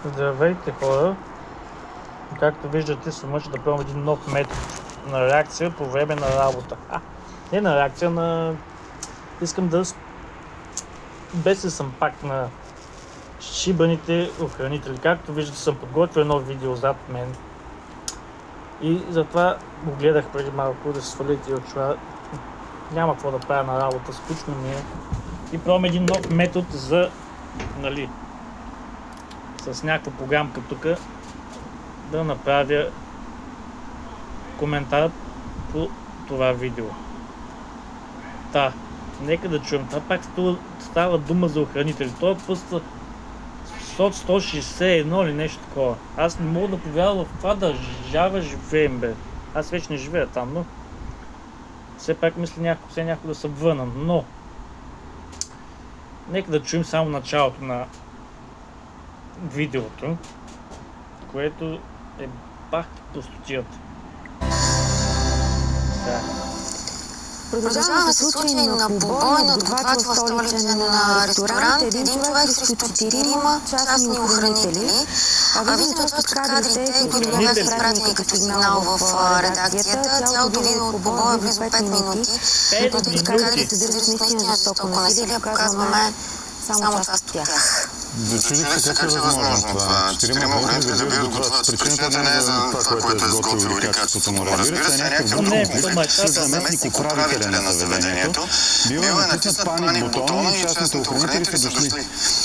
Здравейте, хора! Както виждате, се мъча да пробвам един нов метод на реакция по време на работа. Не на реакция, на... Искам да бесен съм пак на шибаните охранители. Както виждате, съм подготвил едно видео зад мен. И затова го гледах преди малко, да се свалите от чула. Няма какво да правя на работа, скучно ми е. И пробвам един нов метод за, с някаква програмка тук да направя коментар по това видео. Нека да чуем. Това пак става дума за охранители. Това път 161 или нещо такова. Аз не мога да повярвам в това държава живеем, бе. Аз вече не живея там, но все пак мисля някой да се върна, но нека да чуем само началото на видеото, което е бах простотията. Продължава се случай на побой на готвач в столичен ресторант. Един човек срещу 4 частни охранители. Видеото от кадрите, които бяха изпратени като сигнал в редакцията. Цялото видео от побоя е близо 5 минути. Но тъй като кадрите се държат наистина жестоко насилие, показваме само част от тях. Чудих се как е възможно това. 4 охранители да бият готвач. Причината не е за това, което е сготвил или качеството му. Разбира се, е някакъв друг конфликт с заместник управителя на заведението. Бил е натиснат паник бутона и частните охранители са дошли.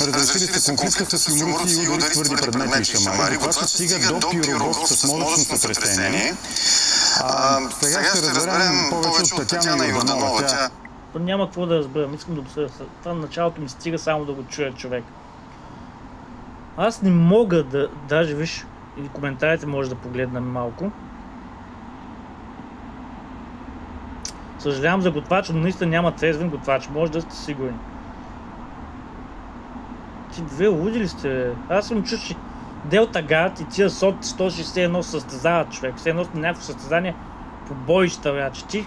Разрешили се конфликта с юмруци и удари с твърди предмети и шамари. Готвачът стига до пирогов с мозъчно сътресение. Сега ще разберем повече от Татяна Иванова. Няма какво да разберем, искам да обсъдя. Това началото ми стига само да го чуя човек. Аз не мога да, даже виж, и коментарите може да погледнем малко. Съжалявам за готвача, но наистина няма трезвен готвач, може да сте сигурни. Ти две луди ли сте? Аз съм чул, че Делта Гард и тия СОТ 161 състезават човек. Все едно сте някакво състезание по боища, бе. Че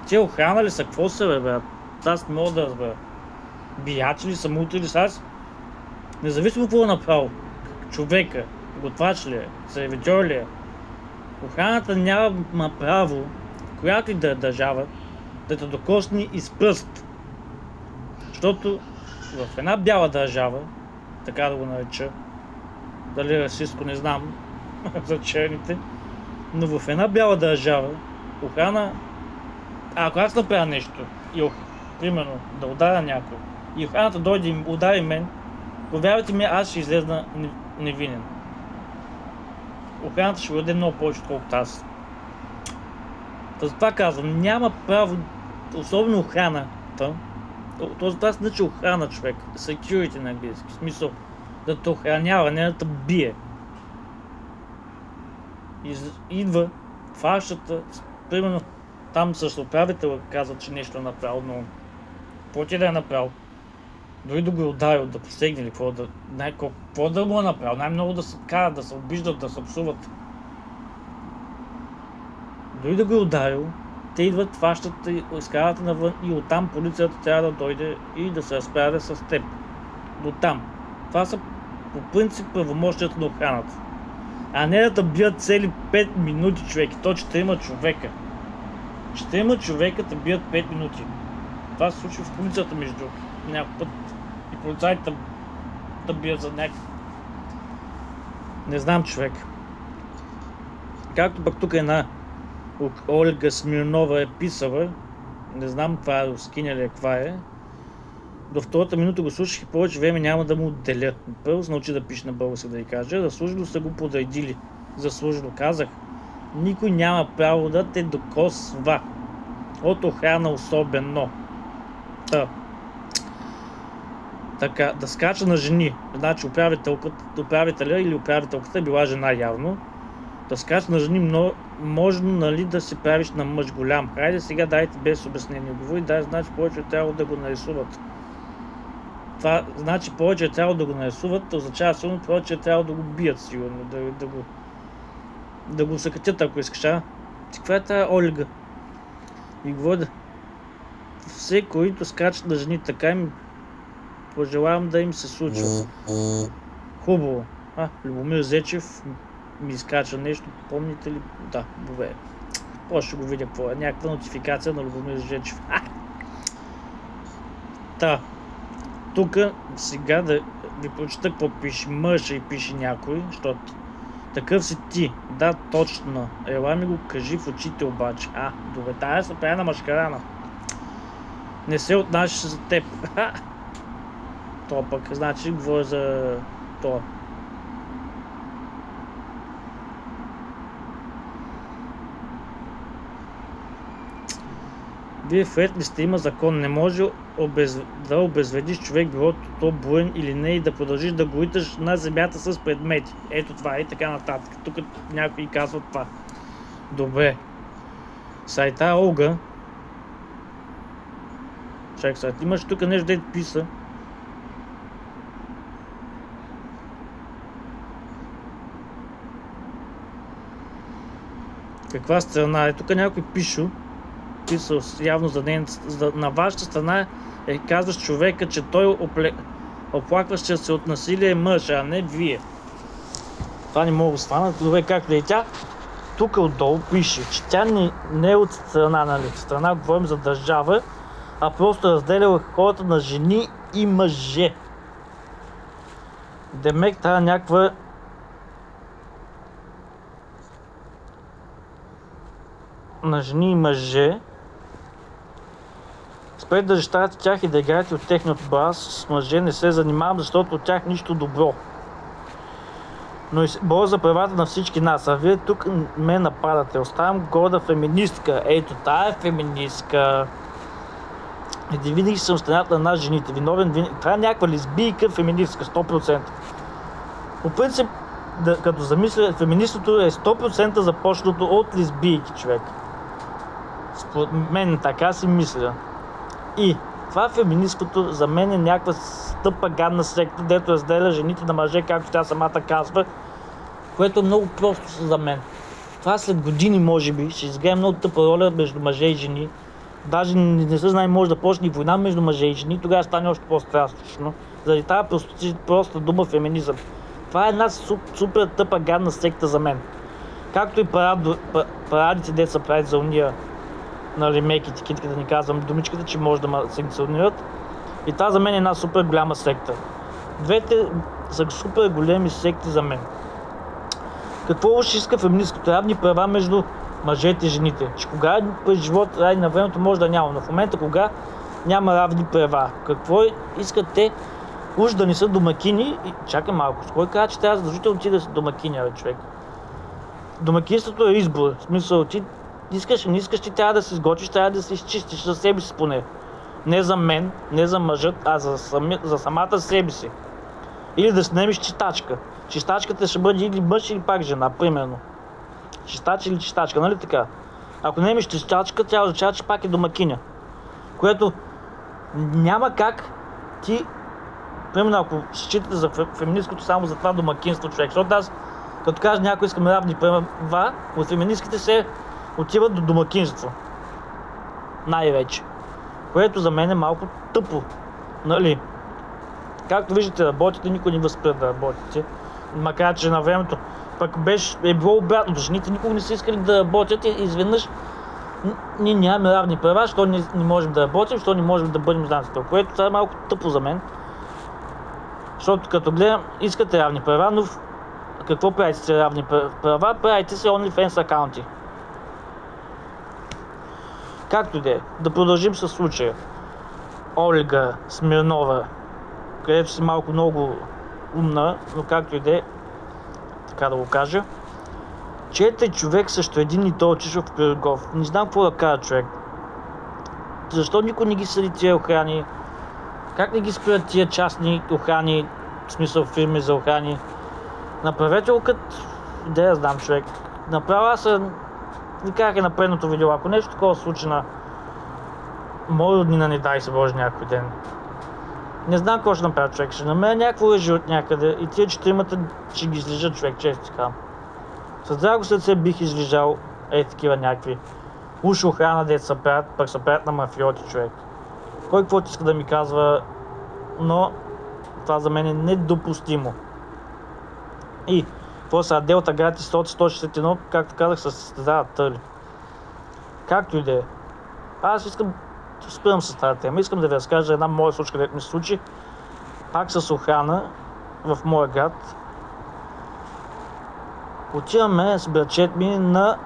ти охрана ли са? Какво са, бе? Аз не мога да разбера. Биячи ли са, мути ли са? Аз независимо какво е направил човека, готвач ли е, сервитьор ли е, охраната няма право, която и да е държава, да те докосне из пръст. Защото в една бяла държава, така да го нареча, дали е расистко, не знам, за черните, но в една бяла държава, охрана, ако аз направя нещо, и примерно да ударя някой, и охраната дойде и удари мен, повярвайте ми, аз ще излезна невинен. Охраната ще бъде много повече, отколкото аз. Затова казвам, няма право, особено охраната, това се нарича охрана, човек, security на английски, в смисъл да те охранява, не да те бие. Идва, фащата, примерно там също управителът казва, че нещо е направил, но какво ти да е направил? Дори да го е ударил, да посегне или какво да му е направил, най-много да се карат, да се обиждат, да се псуват. Дори да го е ударил, те идват, фащат, изкарат навън и оттам полицията трябва да дойде и да се разправя с теб. До там. Това са по принцип правомощията на охраната. А не да те бият цели 5 минути, човек. И то 4 човека. 4 човека те бият 5 минути. Това се случва в полицията между някой път. И полицайите да бият за някакъв. Не знам, човек. Както пък тук една Ольга Смирнова е писала, не знам това е скиня ли каква е. До втората минута го слушах и повече време няма да му отделя. Първо се научи да пише на български, да й кажа. Заслужено са го подредили. Заслужено казах. Никой няма право да те докосва. От охрана особено. Така, да скача на жени. Значи управителя или управителката е била жена явно. Да скача на жени, но може да се правиш на мъж голям. Хайде сега дайте без обяснение. Говори, значи повече трябва да го нарисуват. Това значи повече трябва да го нарисуват, означава сигурно повече трябва да го бият сигурно, да го съкатят, ако искаш, Каква е тая Ольга? И говори все, които скачат на жени, така им пожелавам да им се случва. Хубаво. Любомир Зечев ми изкача нещо, помните ли? Да, добре. После ще го видя какво е. Някаква нотификация на Любомир Зечев. Тук сега да ви прочета какво пише. Мъж и пише някой, защото такъв си ти. Да, точно. Ела ми го кажи в очите обаче. Добре, тая се прави на машкарана. Не се отнася за теб. То пък, значи, говоря за това. Вие в ред ли сте, има закон, не може да обезвредиш човек, било то буен или не, и да продължиш да го иташ на земята с предмети. Ето това и така нататък. Тук някои казват това. Добре. Сайта Олга. Чакай сайт, имаш тук нещо да писа. Каква страна е? Тук някой писал явно за на вашата страна казваш човека, че той оплакващия се от насилие е мъж, а не вие. Това не мога да свана. Добре, както и тя. Тук отдолу пише, че тя не е от страна, нали? Страна говорим за държава, а просто разделя хората на жени и мъже. Демек тази някаква на жени и мъже. Спрете да защитавате тях и да играете от техния отбраз. С мъже не се занимавам, защото от тях нищо добро. Но и боря за правата на всички нас. А вие тук ме нападате. Оставям горда феминистка. Ето, тая е феминистка. И винаги съм страната на нас жените. Виновен винаги. Това е някаква лесбийка феминистка, 100%. По принцип, като замисля, феминистото е 100% започнато от лесбийки, човек. Според мен така си мисля. И това феминисткото за мен е някаква стъпа гадна секта, дето разделя жените на мъже, както тя самата казва, което е много просто за мен. Това след години, може би, ще изгледа много тъпа роля между мъже и жени. Даже не се знае, може да почне и война между мъже и жени, тогава стане още по-страшно. Заради тази просто дума феминизъм. Това е една супер тъпа гадна секта за мен. Както и парадите, де са правят за уния на ремейките, китките, да ни казвам думичката, че може да ме санкционират. И това за мен е една супер голяма секта. Двете са супер големи секти за мен. Какво ще иска феминисткото? Равни права между мъжете и жените. Че кога през живот, на времето може да няма, но в момента кога няма равни права. Какво искат те? Уж да не са домакини и чакай малко. С кой казва, че трябва задължително ти да си домакиня, бе, човек? Домакинството е избор. В смисъл, ти искаш, не искаш, ти трябва да се сготвиш, трябва да се изчистиш за себе си поне. Не за мен, не за мъжът, а за самата себе си. Или да снемеш чистачка. Чистачката ще бъде или мъж, или пак жена, примерно. Чистач или чистачка, нали така? Ако немеш чистачка, тя означава, че пак е домакиня. Което няма как ти, примерно ако считате за феминисткото само за това домакинство, човек, защото аз, като кажа някой искам равни права, от феминистките се отиват до домакинство. Най-вече. Което за мен е малко тъпо. Нали? Както виждате, работите, никой не възпира да работите. Макар че на времето пък е било обратно. Жените никога не са искали да работят и изведнъж ние нямаме равни права, защото не можем да работим, защото не можем да бъдем знаците. Което това е малко тъпо за мен. Защото като гледам, искате равни права, но какво правите си равни права? Правите си OnlyFans акаунти. Както и да продължим с случая. Ольга Смирнова, където си малко много умна, но както и да е, така да го кажа. Чете човек срещу един и той отишъл в Пирогов. Не знам какво да кажа, човек. Защо никой не ги съди тия охрани? Как не ги спират тия частни охрани, в смисъл фирми за охрани? Направете го като... Да я знам, човек. Направя се... Ви казах е на предното видео. Ако нещо такова случи на мои роднина, не дай се Боже някой ден. Не знам какво ще направя, човек. Ще намеря някакво лъжи от някъде и тия четиримата ще ги излежат, човек, често така. С драго сърце бих излежал такива някакви. Уж охрана, дето се правят, пък се правят на мафиоти, човек. Кой каквото иска да ми казва, но това за мен е недопустимо. И после Делта град и 161, както казах, се състезават търли. Както и да е. Аз искам, спирам с тази тема, искам да ви разкажа една моя случка, където ми се случи, пак с охрана в моя град. Отиваме с братчет ми на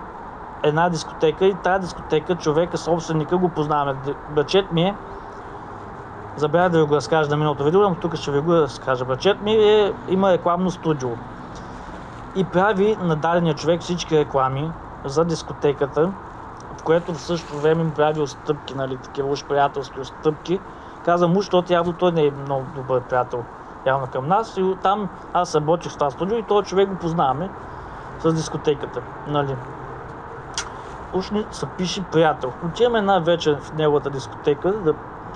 една дискотека и тази дискотека, човека, собственика, го познаваме. Братчет ми е, забравя да ви го разкажа на миналото видео, но тук ще ви го разкажа. Братчет ми има рекламно студио и прави на дадения човек всички реклами за дискотеката, в което в същото време му прави отстъпки, нали, такива уж приятелски отстъпки. Казвам му, защото явно той не е много добър приятел явно към нас и там аз работих в това студио и този човек го познаваме с дискотеката, нали. Уж ни се пише приятел. Отиваме една вечер в неговата дискотека,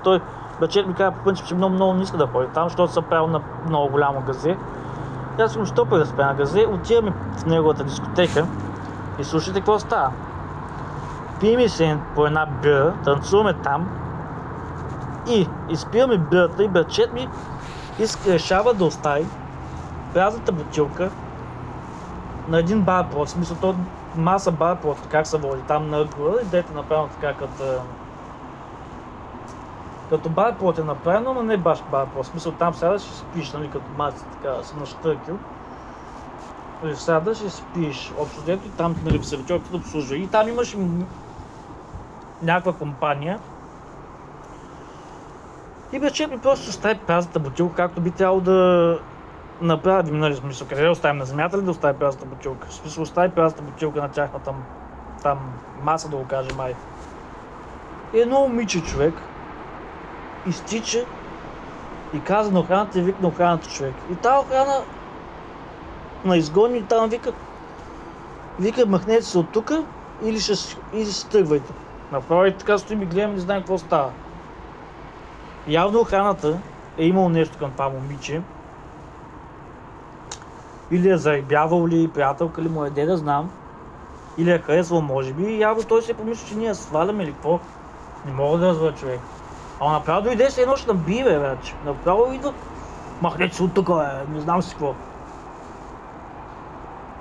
той бачет ми каза по принцип, че много не иска да ходи там, защото се правил на много голямо газе. И аз съм щопил да спя на газе, отиваме в неговата дискотека и слушайте какво става. Пием се по една бира, танцуваме там и изпиваме бирата и братчет ми решава да остави празната бутилка на един барплот, в смисъл то маса барплот, как се води там на ъгъла и дете направено така като барплот е направено, но не баш барплот, в смисъл там сядаш и спиш, нали, като маса така се нащъркил. Сядаш и спиш, общо дето и там, нали, в сервитьорката обслужва. И там имаш някаква компания. И братчет ми просто остави празната бутилка, както би трябвало да направим, нали, смисъл, къде да оставим на земята ли да остави празната бутилка? В смисъл, остави празната бутилка на тяхната там маса, да го кажем, май. И едно момиче човек изтича и каза на охраната и викна охраната човек. И тази охрана на изгони и там вика махнете се от тука или се тръгвайте. Направо и така стоим и гледам, не знаем какво става. Явно охраната е имало нещо към това момиче. Или е заебявал ли, приятелка ли му е, да знам. Или е харесвал, може би. И явно той се е помисли, че ние сваляме или какво. Не мога да разбера човек. Ама направо дойде се едно ще наби, бе, вече. Направо идва. Махнете се от тук, бе, не знам си какво.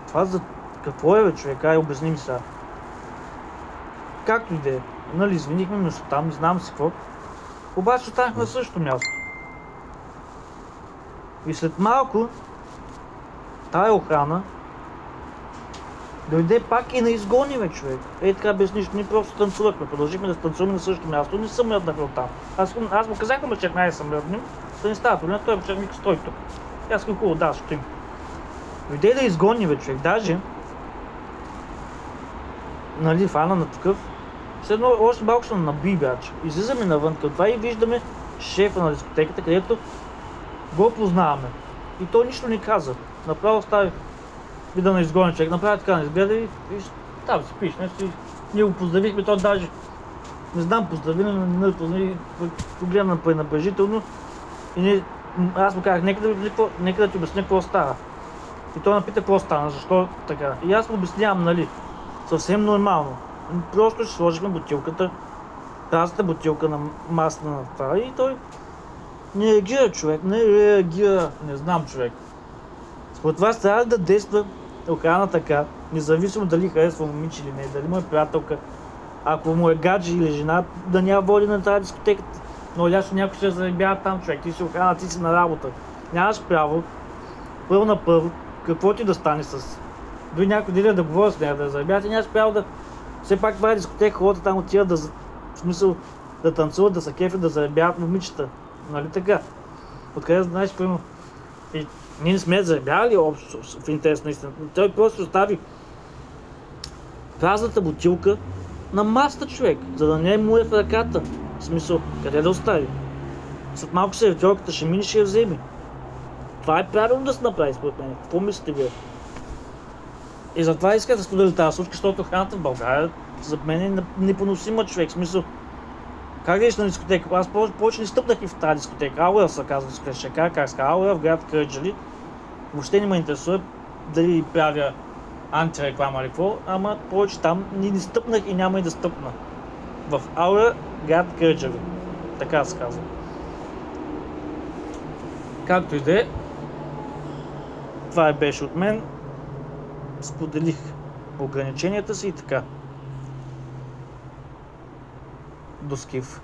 Това за какво е, бе, човек? Ай, обясни ми сега. Както и да е. Нали, извинихме ме там, не знам си какво. Обаче останахме на същото място. И след малко тая охрана дойде пак и на изгони, бе, човек. Ей така без нищо, ние просто танцувахме, продължихме да танцуваме на същото място, не съм мръднахме оттам. Аз му казах на бачек, най съм мръднем, да не става проблем, той бачек ми стой тук. И аз казах, хубаво, да, стоим. Дойде да изгони, бе, човек, даже нали, фана на такъв. След едно още малко съм наби, баче. Излизаме навън към това и виждаме шефа на дискотеката, където го познаваме. И той нищо не каза. Направо остави вида на изгонен човек. Направи така, не изгледа и там си пиш. Ние го поздравихме, то даже не знам, поздрави, не поздрави, погледна на пренабрежително. И аз му казах, нека да ти обясня какво става. И той напита какво стана, защо така. И аз му обяснявам, нали, съвсем нормално. Просто ще сложихме бутилката, празната бутилка на масата на това и той не реагира, човек, не знам, човек. Според вас трябва да действа охрана така, независимо дали харесва момиче или не, дали му е приятелка, ако му е гадже или жена, да няма води на тази дискотеката. Но ясно някой ще заребява там, човек, ти си охрана, ти си на работа. Нямаш право, първо на първо, какво ти да стане с... Дори някой деля да говоря с нея, да заребява, ти нямаш право да... Все пак това е дискотека, хората там отиват да... В смисъл да танцуват, да са кефят, да заребяват момичета. Нали така? Откъде знаеш, примерно? И ние не сме заребявали общо в интерес на истината. Той просто остави празната бутилка на масата, човек, за да не му е в ръката. В смисъл, къде да остави? След малко сервитьорката ще мине, ще я вземе. Това е правилно да се направи, според мен. Какво мислите вие? И затова исках да споделя тази случка, защото охраната в България за мен е непоносима, човек. В смисъл, как да идеш на дискотека? Аз повече не стъпнах и в тази дискотека. Аура се казва дискотека. Ще кажа как ска Аура в град Кърджали. Въобще не ме интересува дали правя антиреклама или какво, ама повече там не стъпнах и няма и да стъпна. В Аура, град Кърджали. Така се казва. Както и да е. Това беше от мен. Споделих ограниченията си и така. До скиф.